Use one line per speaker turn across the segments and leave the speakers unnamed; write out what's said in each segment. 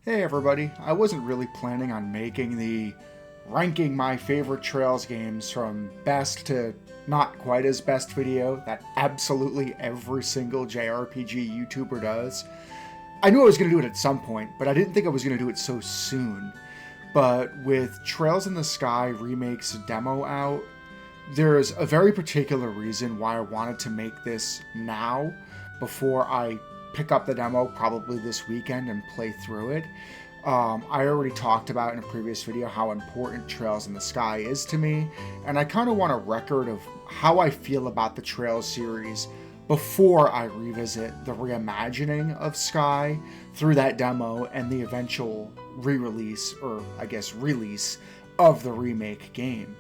Hey everybody, I wasn't really planning on making the ranking my favorite Trails games from best to not quite as best video that absolutely every single JRPG YouTuber does. I knew I was going to do it at some point, but I didn't think I was going to do it so soon. But with Trails in the Sky Remake's demo out, there's a very particular reason why I wanted to make this now before I pick up the demo probably this weekend and play through it. I already talked about in a previous video how important Trails in the Sky is to me, and I kind of want a record of how I feel about the Trails series before I revisit the reimagining of Sky through that demo and the eventual re-release, or I guess release, of the remake game.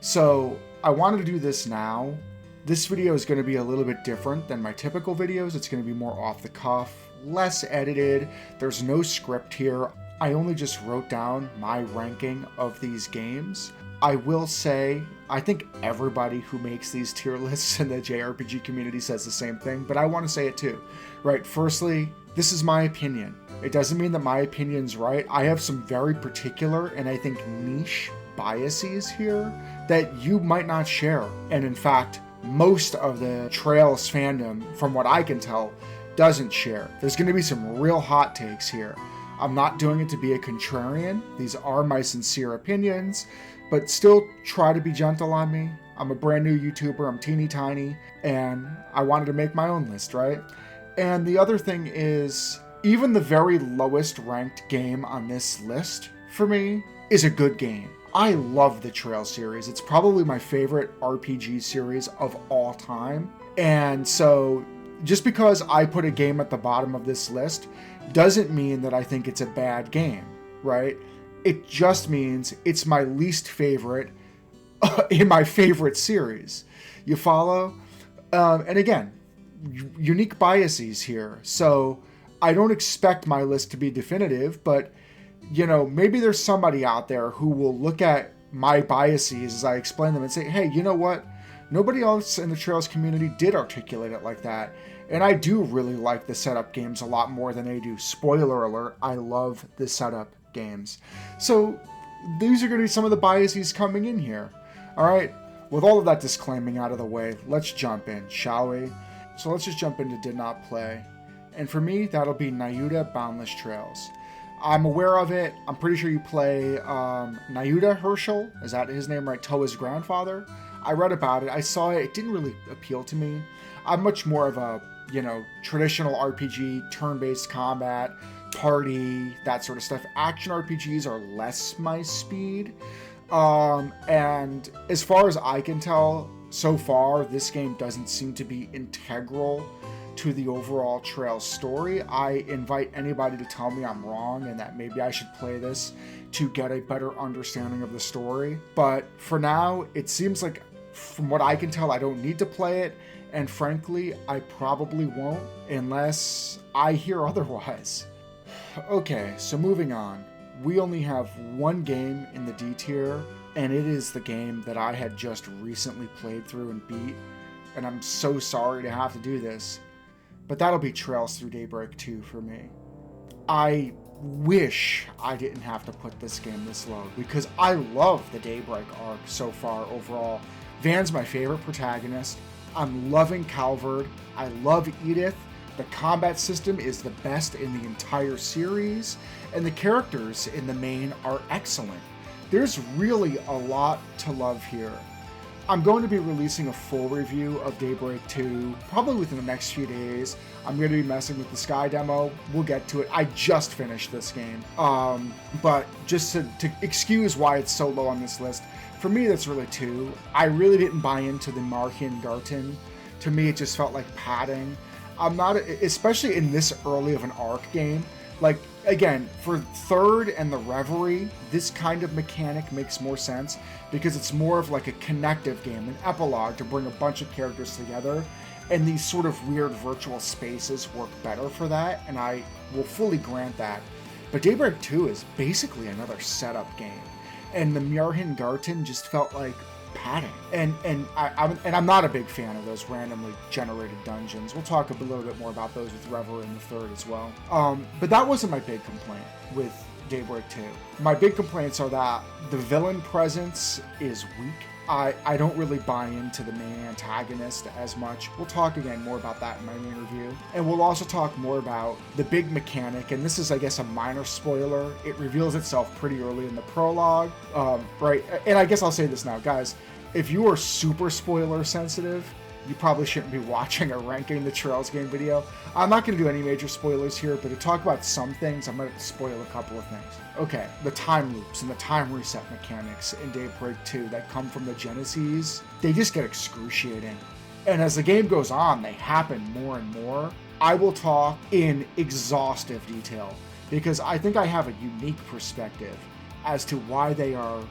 So I wanted to do this now. This video is going to be a little bit different than my typical videos. It's going to be more off the cuff, less edited. There's no script here. I only just wrote down my ranking of these games. I will say, I think everybody who makes these tier lists in the JRPG community says the same thing, but I want to say it too, right? Firstly, this is my opinion. It doesn't mean that my opinion's right. I have some very particular and I think niche biases here that you might not share. And in fact, most of the Trails fandom, from what I can tell, doesn't share. There's going to be some real hot takes here. I'm not doing it to be a contrarian. These are my sincere opinions, but still try to be gentle on me. I'm a brand new YouTuber, I'm teeny tiny, and I wanted to make my own list, right? And the other thing is, even the very lowest ranked game on this list, for me, is a good game. I love the Trails series. It's probably my favorite RPG series of all time. And so just because I put a game at the bottom of this list doesn't mean that I think it's a bad game, right? It just means it's my least favorite in my favorite series. You follow? And again, unique biases here. So I don't expect my list to be definitive, but you know, maybe there's somebody out there who will look at my biases as I explain them and say, hey, you know what? Nobody else in the Trails community did articulate it like that. And I do really like the setup games a lot more than they do. Spoiler alert, I love the setup games. So these are going to be some of the biases coming in here. All right, with all of that disclaiming out of the way, let's jump in, shall we? So let's just jump into Did Not Play. And for me, that'll be Nayuta Boundless Trails. I'm aware of it. I'm pretty sure you play Nayuta Herschel. Is that his name, right? Toa's grandfather. I read about it. I saw it. It didn't really appeal to me. I'm much more of a, traditional RPG, turn-based combat, party, that sort of stuff. Action RPGs are less my speed. And as far as I can tell, so far, this game doesn't seem to be integral to the overall Trails story. I invite anybody to tell me I'm wrong and that maybe I should play this to get a better understanding of the story. But for now, it seems like, from what I can tell, I don't need to play it. And frankly, I probably won't unless I hear otherwise. Okay, so moving on. We only have one game in the D tier, and it is the game that I had just recently played through and beat. And I'm so sorry to have to do this, but that'll be Trails Through Daybreak 2 for me. I wish I didn't have to put this game this low, because I love the Daybreak arc so far overall. Van's my favorite protagonist. I'm loving Calvard. I love Edith. The combat system is the best in the entire series, and the characters in the main are excellent. There's really a lot to love here. I'm going to be releasing a full review of Daybreak 2 probably within the next few days. I'm going to be messing with the Sky demo. We'll get to it. I just finished this game. But just to excuse why it's so low on this list, for me that's really two. I really didn't buy into the Marhian Garten. To me it just felt like padding. I'm not, especially in this early of an arc game, like, again, for third and the Reverie, this kind of mechanic makes more sense because it's more of like a connective game, an epilogue to bring a bunch of characters together, and these sort of weird virtual spaces work better for that, and I will fully grant that. But Daybreak 2 is basically another setup game, and the Mjarhin Garten just felt like padding. And I'm not a big fan of those randomly generated dungeons. We'll talk a little bit more about those with Reverie in the third as well. But that wasn't my big complaint with Daybreak 2. My big complaints are that the villain presence is weak. I don't really buy into the main antagonist as much. We'll talk again more about that in my main review. And we'll also talk more about the big mechanic, and this is, I guess, a minor spoiler. It reveals itself pretty early in the prologue, right? And I guess I'll say this now, guys. If you are super spoiler sensitive, you probably shouldn't be watching or ranking the Trails game video. I'm not going to do any major spoilers here, but to talk about some things, I'm going to spoil a couple of things. Okay, the time loops and the time reset mechanics in Daybreak 2 that come from the Genesis, they just get excruciating. And as the game goes on, they happen more and more. I will talk in exhaustive detail because I think I have a unique perspective as to why they are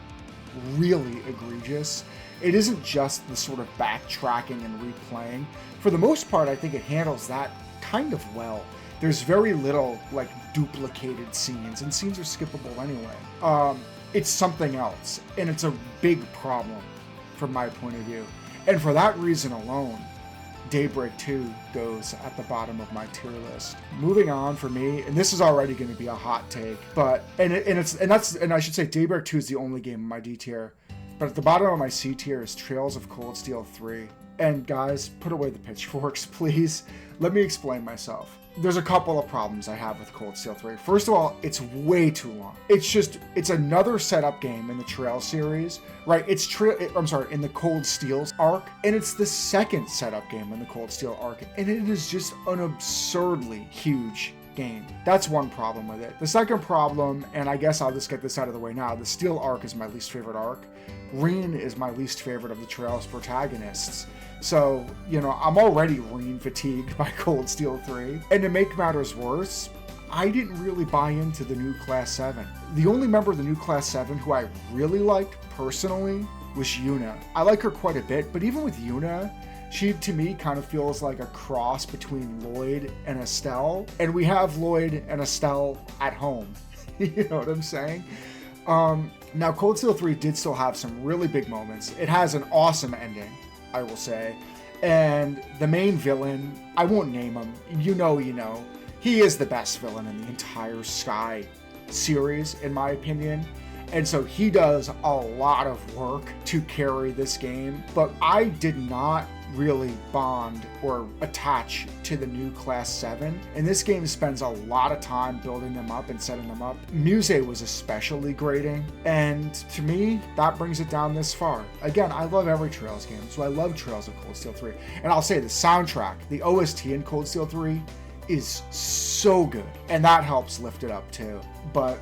really egregious. It isn't just the sort of backtracking and replaying. For the most part, I think it handles that kind of well. There's very little like duplicated scenes, and scenes are skippable anyway. It's something else, and it's a big problem from my point of view. And for that reason alone, Daybreak 2 goes at the bottom of my tier list. Moving on for me, and this is already going to be a hot take, but and I should say Daybreak 2 is the only game in my D tier. But at the bottom of my C tier is Trails of Cold Steel 3. And guys, put away the pitchforks, please. Let me explain myself. There's a couple of problems I have with Cold Steel 3. First of all, it's way too long. It's another setup game in the Trail series, right? In the Cold Steel arc, and it's the second setup game in the Cold Steel arc, and it is just an absurdly huge game. That's one problem with it. The second problem, and I guess I'll just get this out of the way now, the Steel arc is my least favorite arc. Reen is my least favorite of the Trails protagonists. So, I'm already Reen fatigued by Cold Steel 3. And to make matters worse, I didn't really buy into the new Class 7. The only member of the new Class 7 who I really liked personally was Yuna. I like her quite a bit, but even with Yuna, she, to me, kind of feels like a cross between Lloyd and Estelle. And we have Lloyd and Estelle at home. You know what I'm saying? Now, Cold Steel 3 did still have some really big moments. It has an awesome ending, I will say. And the main villain, I won't name him. You know. He is the best villain in the entire Sky series, in my opinion. And so he does a lot of work to carry this game. But I did not really bond or attach to the new Class 7. And this game spends a lot of time building them up and setting them up. Muse was especially grating. And to me, that brings it down this far. Again, I love every Trails game, so I love Trails of Cold Steel 3. And I'll say the soundtrack, the OST in Cold Steel 3 is so good. And that helps lift it up too. But,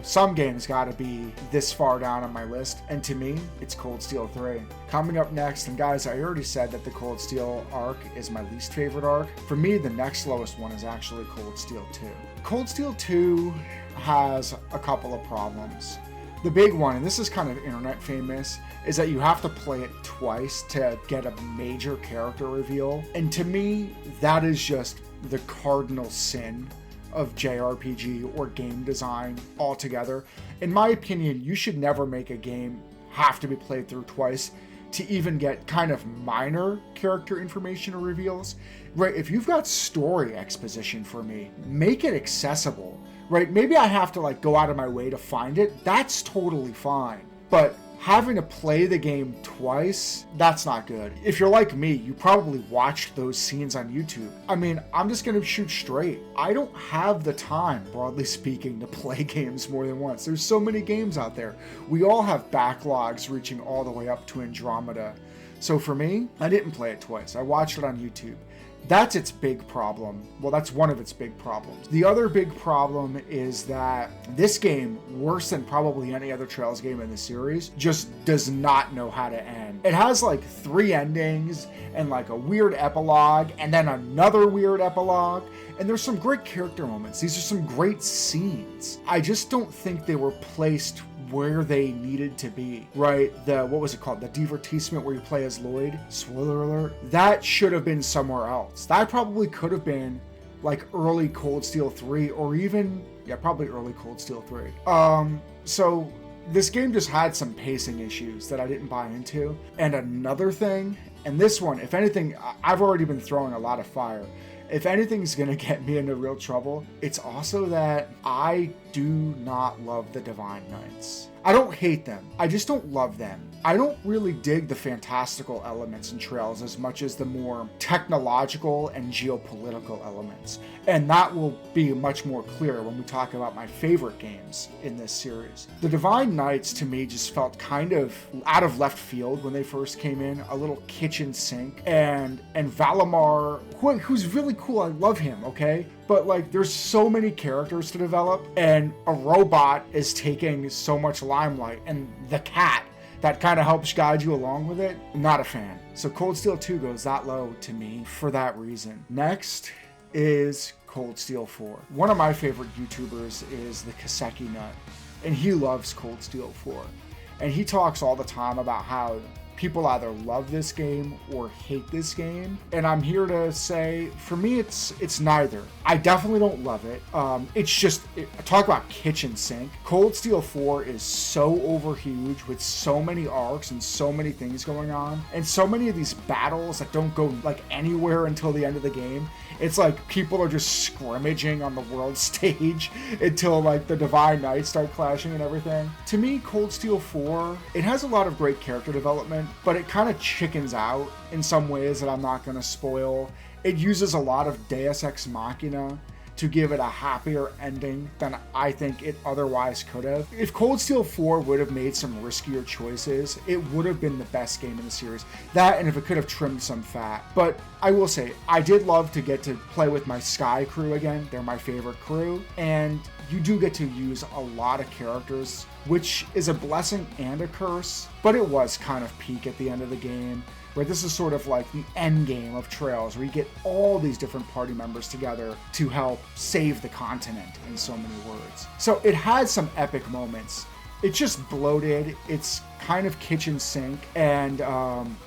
some games gotta be this far down on my list. And to me, it's Cold Steel 3. Coming up next, and guys, I already said that the Cold Steel arc is my least favorite arc. For me, the next lowest one is actually Cold Steel 2. Cold Steel 2 has a couple of problems. The big one, and this is kind of internet famous, is that you have to play it twice to get a major character reveal. And to me, that is just the cardinal sin of JRPG or game design altogether. In my opinion, you should never make a game have to be played through twice to even get kind of minor character information or reveals. Right? If you've got story exposition for me, make it accessible. Right? Maybe I have to go out of my way to find it. That's totally fine. But having to play the game twice, that's not good. If you're like me, you probably watched those scenes on YouTube. I mean, I'm just gonna shoot straight. I don't have the time, broadly speaking, to play games more than once. There's so many games out there. We all have backlogs reaching all the way up to Andromeda. So for me, I didn't play it twice. I watched it on YouTube. That's its big problem. Well, that's one of its big problems. The other big problem is that this game, worse than probably any other Trails game in the series, just does not know how to end. It has 3 endings and a weird epilogue and then another weird epilogue. And there's some great character moments. These are some great scenes. I just don't think they were placed where they needed to be, right? What was it called? The divertissement where you play as Lloyd. Spoiler alert. That should have been somewhere else. That probably could have been early Cold Steel 3 or even, probably early Cold Steel 3. So this game just had some pacing issues that I didn't buy into. And another thing, and this one, if anything, I've already been throwing a lot of fire. If anything's gonna get me into real trouble, it's also that I do not love the Divine Knights. I don't hate them, I just don't love them. I don't really dig the fantastical elements in Trails as much as the more technological and geopolitical elements. And that will be much more clear when we talk about my favorite games in this series. The Divine Knights to me just felt kind of out of left field when they first came in, a little kitchen sink. And Valimar, who's really cool, I love him, okay? But like, there's so many characters to develop, and a robot is taking so much limelight, and the cat that kind of helps guide you along with it, not a fan. So Cold Steel 2 goes that low to me for that reason. Next is Cold Steel 4. One of my favorite YouTubers is the Kiseki Nut, and he loves Cold Steel 4. And he talks all the time about how people either love this game or hate this game, and I'm here to say, for me, it's neither. I definitely don't love it. It's just, talk about kitchen sink. Cold Steel 4 is so overhuge with so many arcs and so many things going on, and so many of these battles that don't go like anywhere until the end of the game. It's like people are just scrimmaging on the world stage until like the Divine Knights start clashing and everything. To me, Cold Steel 4, it has a lot of great character development, but it kind of chickens out in some ways that I'm not going to spoil. It uses a lot of Deus Ex Machina to give it a happier ending than I think it otherwise could have. If Cold Steel 4 would have made some riskier choices, it would have been the best game in the series. That, and if it could have trimmed some fat. But I will say, I did love to get to play with my Sky crew again. They're my favorite crew. And you do get to use a lot of characters, which is a blessing and a curse, but it was kind of peak at the end of the game. Where this is sort of like the end game of Trails, where you get all these different party members together to help save the continent, in so many words. So it had some epic moments. It's just bloated, it's kind of kitchen sink, and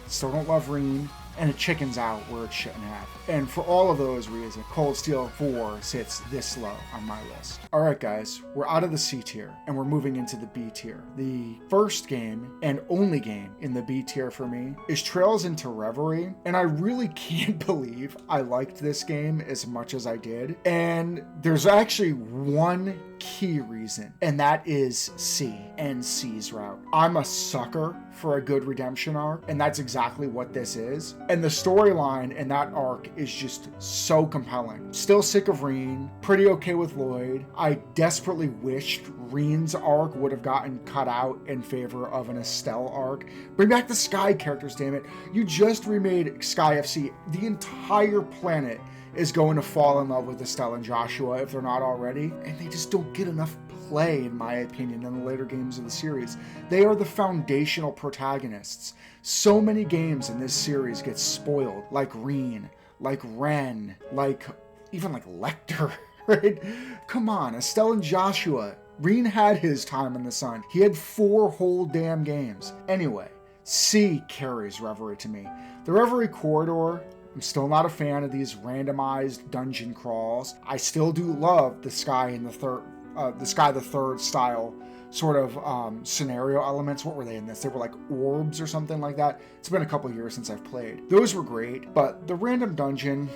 still don't love Reen, and it chickens out where it shouldn't have. And for all of those reasons, Cold Steel 4 sits this low on my list. All right, guys, we're out of the C tier and we're moving into the B tier. The first game and only game in the B tier for me is Trails into Reverie. And I really can't believe I liked this game as much as I did. And there's actually one key reason, and that is C and C's route. I'm a sucker for a good redemption arc, and that's exactly what this is. And the storyline in that arc is just so compelling. Still sick of Reen, pretty okay with Lloyd. I desperately wished Reen's arc would have gotten cut out in favor of an Estelle arc. Bring back the Sky characters, damn it. You just remade Sky FC. The entire planet is going to fall in love with Estelle and Joshua if they're not already, and they just don't get enough play, in my opinion, in the later games of the series. They are the foundational protagonists. So many games in this series get spoiled, like Reen, like Ren, like even like Lecter, right? Come on, Estelle and Joshua. Reen had his time in the sun. He had 4 whole damn games. Anyway, C carries Reverie to me. The Reverie corridor, I'm still not a fan of these randomized dungeon crawls. I still do love the Sky the Third style sort of scenario elements. What were they in this? They were like orbs or something like that. It's been a couple years since I've played. Those were great, but the random dungeon,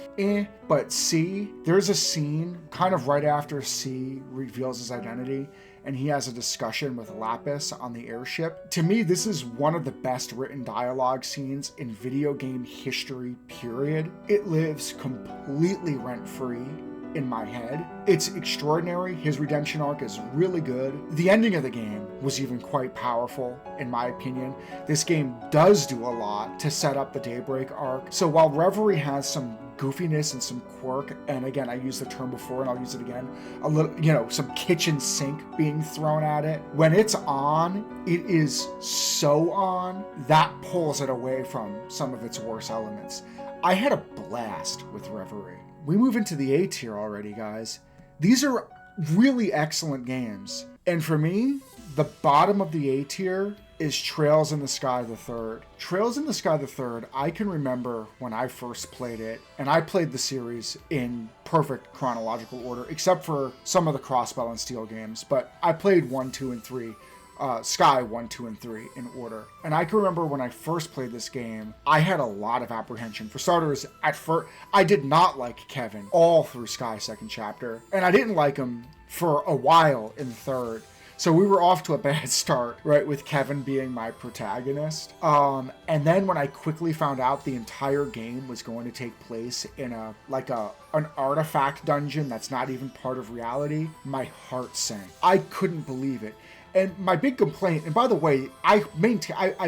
But C, there's a scene kind of right after C reveals his identity, and he has a discussion with Lapis on the airship. To me, this is one of the best written dialogue scenes in video game history, period. It lives completely rent-free in my head. It's extraordinary. His redemption arc is really good. The ending of the game was even quite powerful, in my opinion. This game does do a lot to set up the Daybreak arc. So while Reverie has some goofiness and some quirk, and again, I used the term before and I'll use it again, a little, some kitchen sink being thrown at it, when it's on, it is so on, that pulls it away from some of its worst elements. I had a blast with Reverie. We move into the A tier already, guys. These are really excellent games. And for me, the bottom of the A tier is Trails in the Sky the Third. Trails in the Sky the Third, I can remember when I first played it, and I played the series in perfect chronological order, except for some of the Crossbell and Steel games, but I played 1, 2, and 3 Sky 1, 2, and 3 in order. And I can remember when I first played this game, I had a lot of apprehension. For starters, at first, I did not like Kevin all through Sky 2nd chapter, and I didn't like him for a while in 3rd. So we were off to a bad start, right, with Kevin being my protagonist. And then when I quickly found out the entire game was going to take place in an artifact dungeon that's not even part of reality, my heart sank. I couldn't believe it. And my big complaint, and by the way, I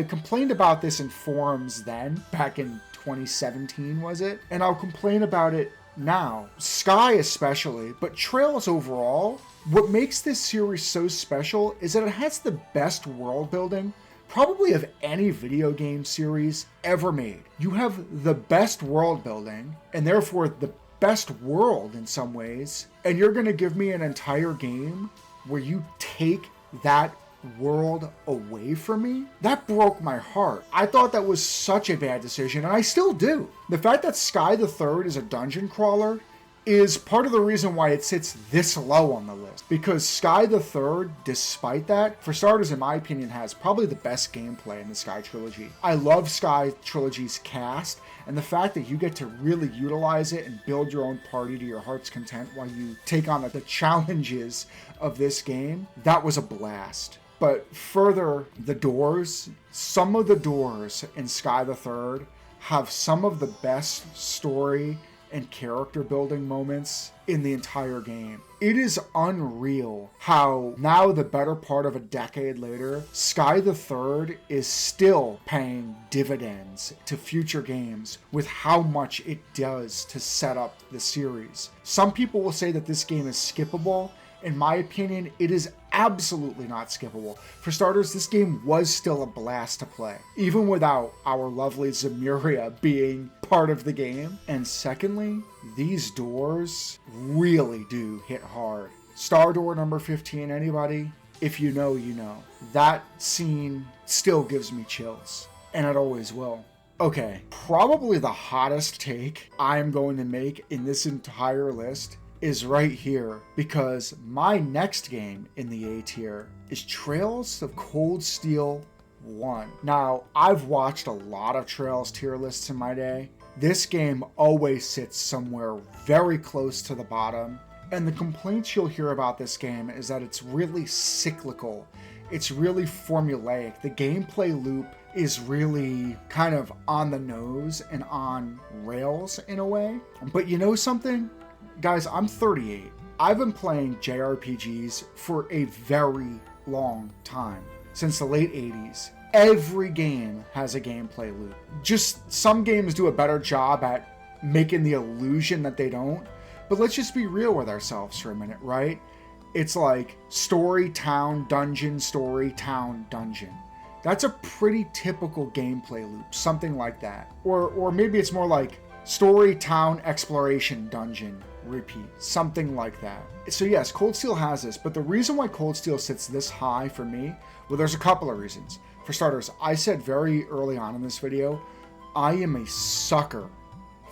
complained about this in forums then, back in 2017, was it? And I'll complain about it now. Sky especially, but Trails overall. What makes this series so special is that it has the best world building probably of any video game series ever made. You have the best world building, and therefore the best world in some ways, and you're going to give me an entire game where you take that world away from me? That broke my heart. I thought that was such a bad decision, and I still do. The fact that Sky the Third is a dungeon crawler is part of the reason why it sits this low on the list. Because Sky the Third, despite that, for starters, in my opinion, has probably the best gameplay in the Sky trilogy. I love Sky trilogy's cast, and the fact that you get to really utilize it and build your own party to your heart's content while you take on the challenges of this game, that was a blast. But further, the doors, some of the doors in Sky the Third have some of the best story and character building moments in the entire game. It is unreal how now, the better part of a decade later, Sky the Third is still paying dividends to future games with how much it does to set up the series. Some people will say that this game is skippable. In my opinion, it is absolutely not skippable. For starters, this game was still a blast to play, even without our lovely Zemuria being part of the game. And secondly, these doors really do hit hard. Star Door number 15, anybody? If you know, you know. That scene still gives me chills, and it always will. Okay, probably the hottest take I'm going to make in this entire list is right here, because my next game in the A tier is Trails of Cold Steel 1. Now, I've watched a lot of Trails tier lists in my day. This game always sits somewhere very close to the bottom, and the complaints you'll hear about this game is that it's really cyclical. It's really formulaic. The gameplay loop is really kind of on the nose and on rails in a way. But you know something? Guys, I'm 38. I've been playing JRPGs for a very long time, since the late 80s. Every game has a gameplay loop. Just some games do a better job at making the illusion that they don't. But let's just be real with ourselves for a minute, right? It's like story, town, dungeon, story, town, dungeon. That's a pretty typical gameplay loop, something like that. Or maybe it's more like story, town, exploration, dungeon, repeat, something like that. So yes, Cold Steel has this, but the reason why Cold Steel sits this high for me, well, there's a couple of reasons. For starters, I said very early on in this video, I am a sucker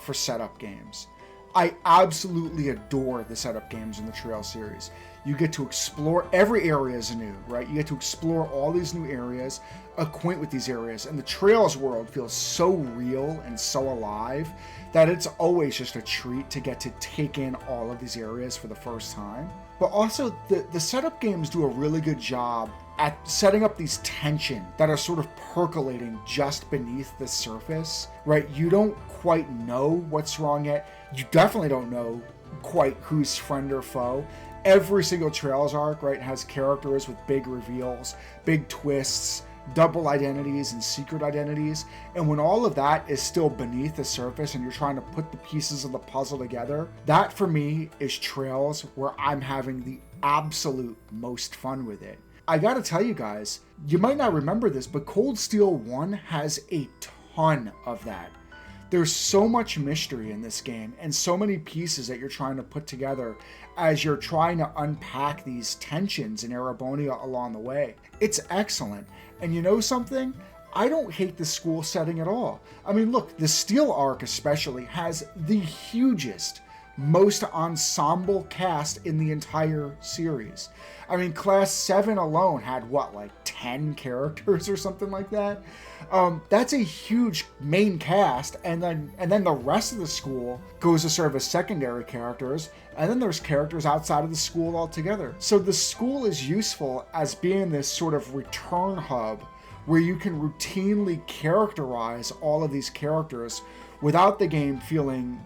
for setup games. I absolutely adore the setup games in the Trail series. You get to explore, every area is new, right? You get to explore all these new areas, acquaint with these areas, and the Trails world feels so real and so alive that it's always just a treat to get to take in all of these areas for the first time. But also, the setup games do a really good job at setting up these tension that are sort of percolating just beneath the surface, right? You don't quite know what's wrong yet. You definitely don't know quite who's friend or foe. Every single Trails arc, right, has characters with big reveals, big twists, double identities, and secret identities. And when all of that is still beneath the surface and you're trying to put the pieces of the puzzle together, that for me is Trails where I'm having the absolute most fun with it. I gotta tell you guys, you might not remember this, but Cold Steel 1 has a ton of that. There's so much mystery in this game and so many pieces that you're trying to put together as you're trying to unpack these tensions in Erebonia along the way. It's excellent. And you know something? I don't hate the school setting at all. I mean, look, the Steel arc especially has the hugest, most ensemble cast in the entire series. I mean, Class 7 alone had, what, like 10 characters or something like that. That's a huge main cast, and then the rest of the school goes to serve as secondary characters, and then there's characters outside of the school altogether. So the school is useful as being this sort of return hub where you can routinely characterize all of these characters without the game feeling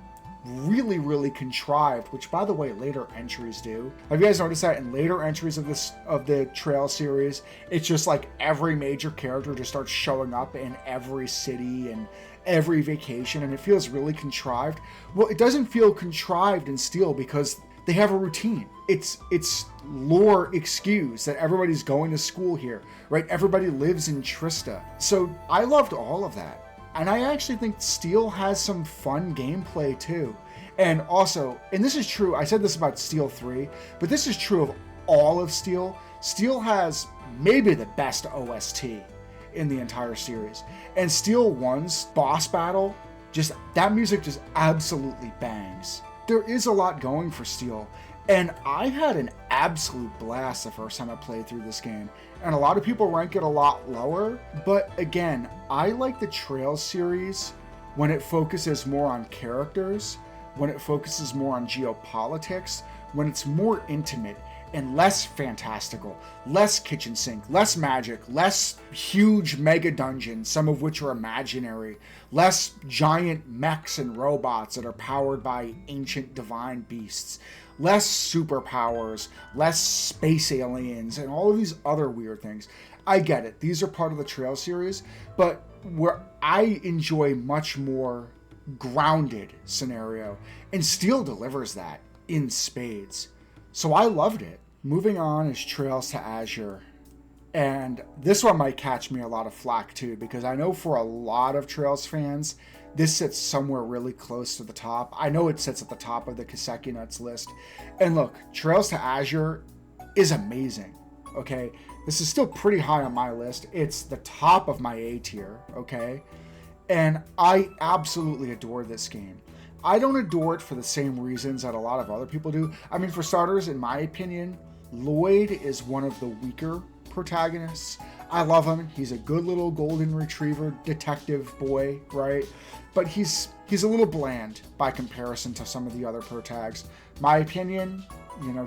really, really contrived, which, by the way, later entries do. Have you guys noticed that in later entries of the Trail series, it's just like every major character just starts showing up in every city and every vacation, and it feels really contrived? Well, it doesn't feel contrived in Steel because they have a routine. It's lore excuse that everybody's going to school here, right? Everybody lives in Trista. So I loved all of that. And I actually think Steel has some fun gameplay too. And also, and this is true, I said this about Steel 3, but this is true of all of Steel. Steel has maybe the best OST in the entire series. And Steel 1's boss battle, just that music just absolutely bangs. There is a lot going for Steel. And I had an absolute blast the first time I played through this game. And a lot of people rank it a lot lower. But again, I like the Trails series when it focuses more on characters, when it focuses more on geopolitics, when it's more intimate and less fantastical, less kitchen sink, less magic, less huge mega dungeons, some of which are imaginary, less giant mechs and robots that are powered by ancient divine beasts, less superpowers, less space aliens, and all of these other weird things. I get it. These are part of the Trail series, but where I enjoy much more grounded scenario, and Steel delivers that in spades. So I loved it. Moving on is Trails to Azure. And this one might catch me a lot of flack too, because I know for a lot of Trails fans, this sits somewhere really close to the top. I know it sits at the top of the Kiseki Nuts list. And look, Trails to Azure is amazing, okay? This is still pretty high on my list. It's the top of my A tier, okay? And I absolutely adore this game. I don't adore it for the same reasons that a lot of other people do. I mean, for starters, in my opinion, Lloyd is one of the weaker protagonists. I love him. He's a good little golden retriever detective boy, right? But he's a little bland by comparison to some of the other protags. My opinion,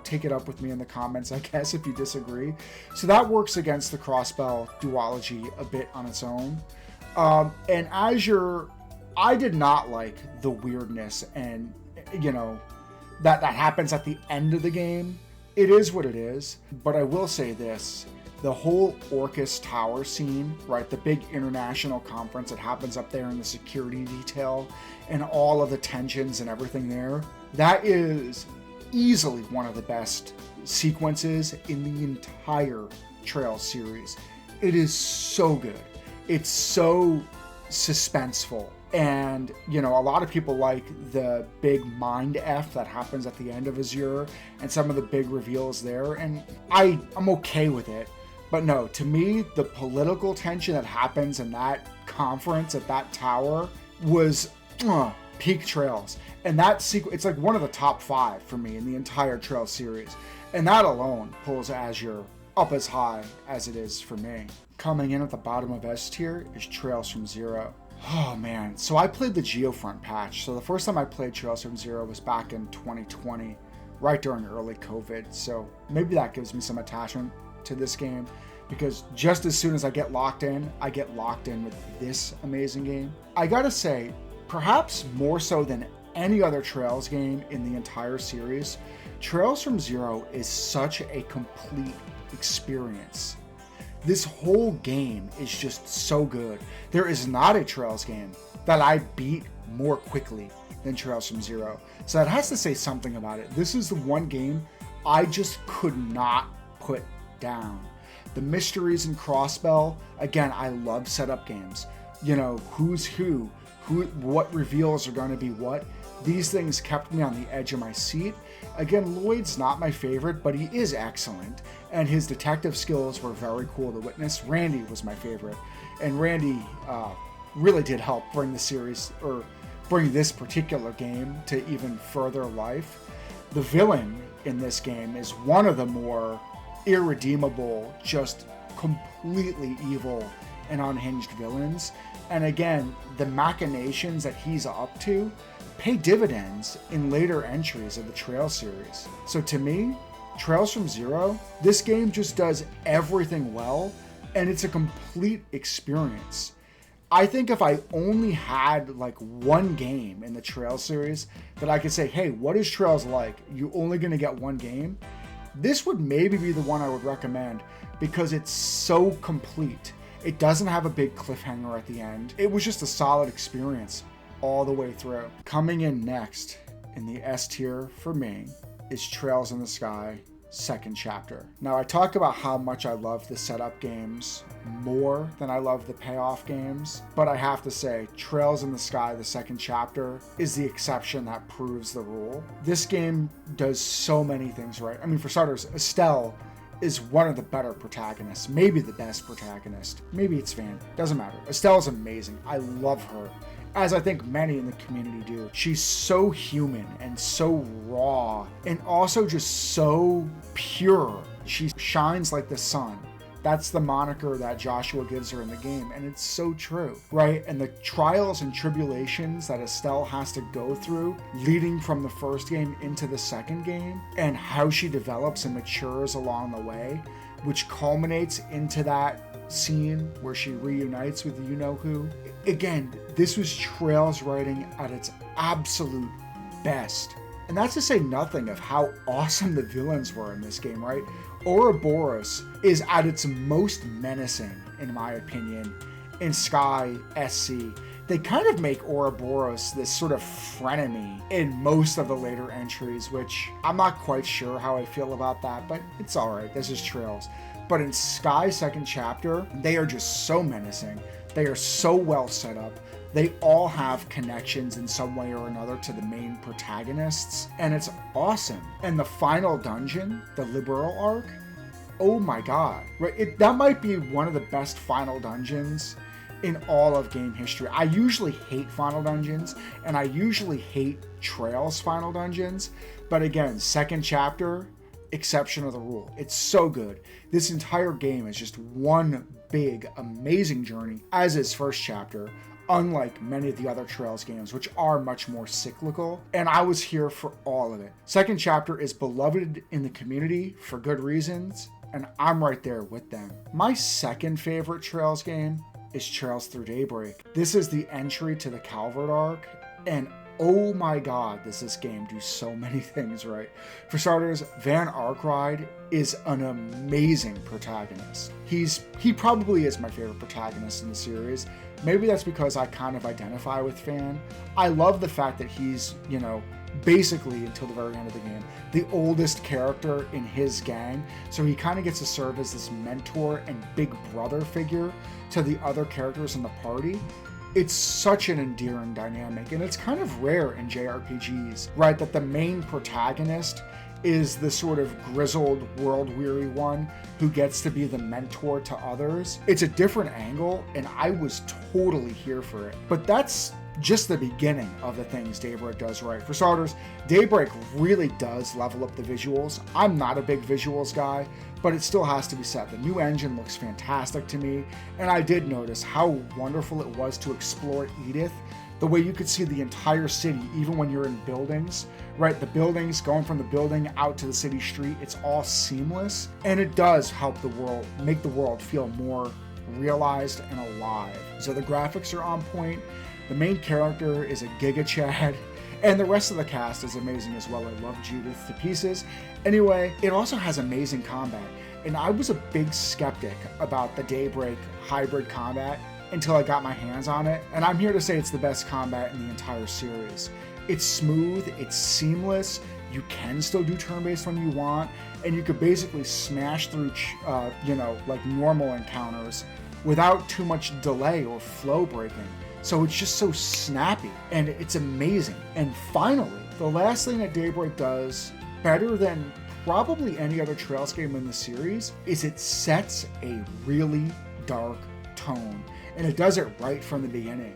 take it up with me in the comments, I guess, if you disagree. So that works against the Crossbell duology a bit on its own. And Azure, I did not like the weirdness and, that happens at the end of the game. It is what it is, but I will say this. The whole Orcus Tower scene, right, the big international conference that happens up there in the security detail and all of the tensions and everything there, that is easily one of the best sequences in the entire Trails series. It is so good. It's so suspenseful. And, a lot of people like the big mind F that happens at the end of Azure and some of the big reveals there. And I'm okay with it. But no, to me, the political tension that happens in that conference at that tower was peak Trails. And that sequence, it's like one of the top 5 for me in the entire Trails series. And that alone pulls Azure up as high as it is for me. Coming in at the bottom of S tier is Trails from Zero. Oh man, so I played the Geofront patch. So the first time I played Trails from Zero was back in 2020, right during early COVID. So maybe that gives me some attachment to this game, because just as soon as I get locked in with this amazing game. I gotta say, perhaps more so than any other Trails game in the entire series, Trails from Zero is such a complete experience. This whole game is just so good. There is not a Trails game that I beat more quickly than Trails from Zero. So that has to say something about it. This is the one game I just could not put down. The mysteries in Crossbell, again, I love setup games. Who's who, what reveals are going to be what. These things kept me on the edge of my seat. Again, Lloyd's not my favorite, but he is excellent, and his detective skills were very cool to witness. Randy was my favorite, and Randy really did help bring the series, or bring this particular game to even further life. The villain in this game is one of the more irredeemable, just completely evil and unhinged villains. And again, the machinations that he's up to pay dividends in later entries of the Trails series. So to me, Trails from Zero, this game just does everything well, and it's a complete experience. I think if I only had like one game in the Trails series that I could say, hey, what is Trails like? You're only going to get one game. This would maybe be the one I would recommend because it's so complete. It doesn't have a big cliffhanger at the end. It was just a solid experience all the way through. Coming in next in the S tier for me is Trails in the Sky second chapter. Now, I talked about how much I love the setup games more than I love the payoff games, but I have to say, Trails in the Sky, the second chapter, is the exception that proves the rule. This game does so many things right. I mean, for starters, Estelle is one of the better protagonists, maybe the best protagonist. Maybe it's Van, doesn't matter. Estelle is amazing. I love her, as I think many in the community do. She's so human and so raw and also just so pure. She shines like the sun. That's the moniker that Joshua gives her in the game, and it's so true, right? And the trials and tribulations that Estelle has to go through leading from the first game into the second game, and how she develops and matures along the way, which culminates into that scene where she reunites with the you-know-who. Again, this was Trails writing at its absolute best. And that's to say nothing of how awesome the villains were in this game, right? Ouroboros is at its most menacing, in my opinion, in Sky SC. They kind of make Ouroboros this sort of frenemy in most of the later entries, which I'm not quite sure how I feel about that, but it's alright, this is Trails. But in Sky second chapter, they are just so menacing. They are so well set up. They all have connections in some way or another to the main protagonists, and it's awesome. And the final dungeon, the Liberal arc, oh my god. Right? That might be one of the best final dungeons in all of game history. I usually hate final dungeons, and I usually hate Trails final dungeons, but again, second chapter, exception of the rule. It's so good. This entire game is just one big, amazing journey, as is first chapter, unlike many of the other Trails games, which are much more cyclical, and I was here for all of it. Second chapter is beloved in the community for good reasons, and I'm right there with them. My second favorite Trails game is Trails Through Daybreak. This is the entry to the Calvert arc, and oh my god, does this game do so many things right. For starters, Van Arkwright is an amazing protagonist. He probably is my favorite protagonist in the series. Maybe that's because I kind of identify with Van. I love the fact that he's, basically until the very end of the game, the oldest character in his gang. So he kind of gets to serve as this mentor and big brother figure to the other characters in the party. It's such an endearing dynamic, and it's kind of rare in JRPGs, right? That the main protagonist is the sort of grizzled, world-weary one who gets to be the mentor to others. It's a different angle, and I was totally here for it. But that's just the beginning of the things Daybreak does right. For starters, Daybreak really does level up the visuals. I'm not a big visuals guy, but it still has to be said. The new engine looks fantastic to me, and I did notice how wonderful it was to explore Edith, the way you could see the entire city, even when you're in buildings, right? The buildings, going from the building out to the city street, it's all seamless, and it does help the world, make the world feel more realized and alive. So the graphics are on point. The main character is a Giga Chad, and the rest of the cast is amazing as well. I love Judith to pieces. Anyway, it also has amazing combat, and I was a big skeptic about the Daybreak hybrid combat until I got my hands on it, and I'm here to say it's the best combat in the entire series. It's smooth, it's seamless, you can still do turn-based when you want, and you could basically smash through, like normal encounters without too much delay or flow breaking. So it's just so snappy, and it's amazing. And finally, the last thing that Daybreak does better than probably any other Trails game in the series is it sets a really dark tone. And it does it right from the beginning.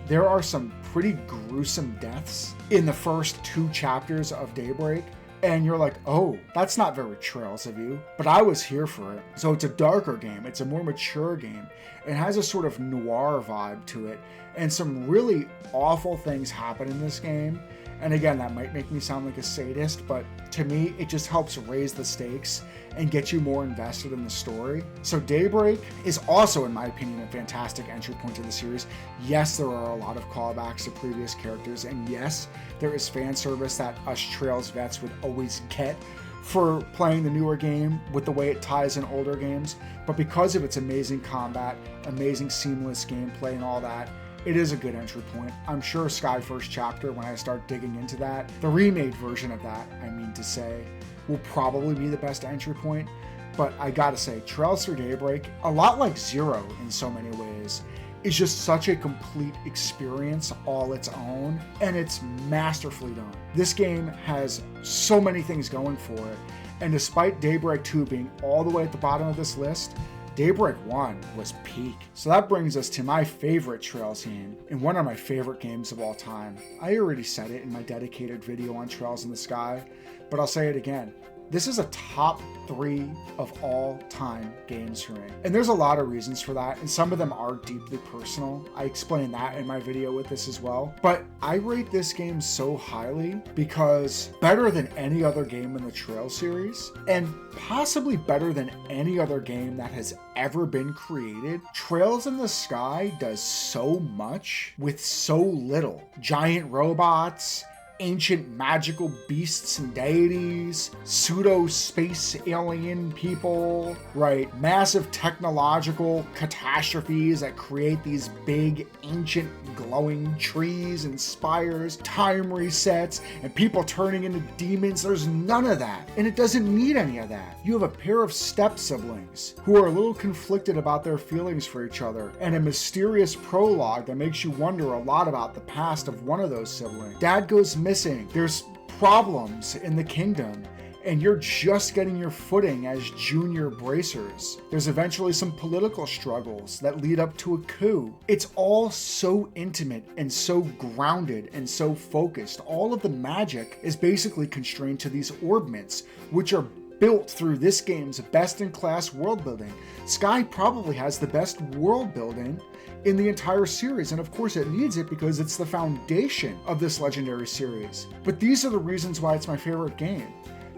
There are some pretty gruesome deaths in the first 2 chapters of Daybreak, and you're like, oh, that's not very Trails of you, but I was here for it. So it's a darker game, it's a more mature game. It has a sort of noir vibe to it, and some really awful things happen in this game. And again, that might make me sound like a sadist, but to me, it just helps raise the stakes and get you more invested in the story. So Daybreak is also, in my opinion, a fantastic entry point to the series. Yes, there are a lot of callbacks to previous characters, and yes, there is fan service that us Trails vets would always get for playing the newer game with the way it ties in older games. But because of its amazing combat, amazing seamless gameplay and all that, it is a good entry point. I'm sure Sky First Chapter, when I start digging into that, the remade version of that, I mean to say, will probably be the best entry point. But I gotta say, Trails Through Daybreak, a lot like Zero in so many ways, is just such a complete experience all its own, and it's masterfully done. This game has so many things going for it, and despite Daybreak 2 being all the way at the bottom of this list, Daybreak 1 was peak. So that brings us to my favorite Trails game, and one of my favorite games of all time. I already said it in my dedicated video on Trails in the Sky, but I'll say it again. This is a top 3 of all time games for me. And there's a lot of reasons for that, and some of them are deeply personal. I explained that in my video with this as well. But I rate this game so highly because better than any other game in the Trail series, and possibly better than any other game that has ever been created, Trails in the Sky does so much with so little. Giant robots, ancient magical beasts and deities, pseudo-space alien people, right? Massive technological catastrophes that create these big, ancient, glowing trees and spires, time resets, and people turning into demons. There's none of that. And it doesn't need any of that. You have a pair of step-siblings who are a little conflicted about their feelings for each other, and a mysterious prologue that makes you wonder a lot about the past of one of those siblings. Dad goes missing. There's problems in the kingdom, and you're just getting your footing as junior bracers. There's eventually some political struggles that lead up to a coup. It's all so intimate and so grounded and so focused. All of the magic is basically constrained to these orbments, which are built through this game's best-in-class world building. Sky probably has the best world building in the entire series, and of course it needs it because it's the foundation of this legendary series. But these are the reasons why it's my favorite game.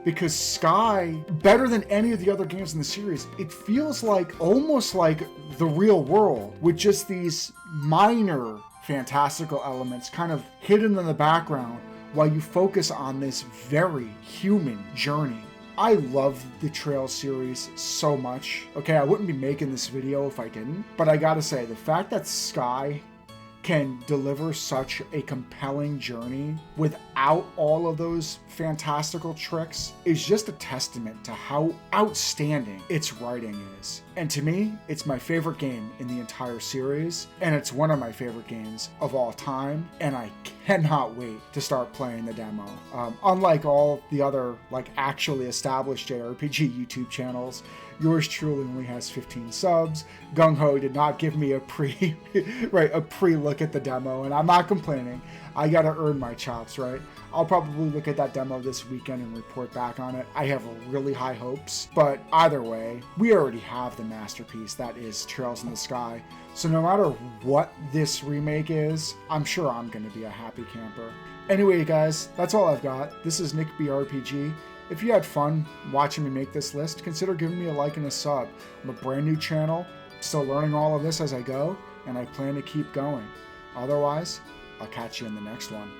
Because Sky, better than any of the other games in the series, it feels like almost like the real world with just these minor fantastical elements kind of hidden in the background while you focus on this very human journey. I love the Trail series so much. Okay, I wouldn't be making this video if I didn't, but I gotta say, the fact that Sky can deliver such a compelling journey without all of those fantastical tricks is just a testament to how outstanding its writing is. And to me, it's my favorite game in the entire series, and it's one of my favorite games of all time, and I cannot wait to start playing the demo. Unlike all the other actually established JRPG YouTube channels, yours truly only has 15 subs. Gung Ho did not give me a pre-look at the demo, and I'm not complaining. I gotta earn my chops, right? I'll probably look at that demo this weekend and report back on it. I have really high hopes, but either way, we already have the masterpiece that is Trails in the Sky. So no matter what this remake is, I'm sure I'm gonna be a happy camper. Anyway, guys, that's all I've got. This is Nick BRPG. If you had fun watching me make this list, consider giving me a like and a sub. I'm a brand new channel, still learning all of this as I go, and I plan to keep going. Otherwise, I'll catch you in the next one.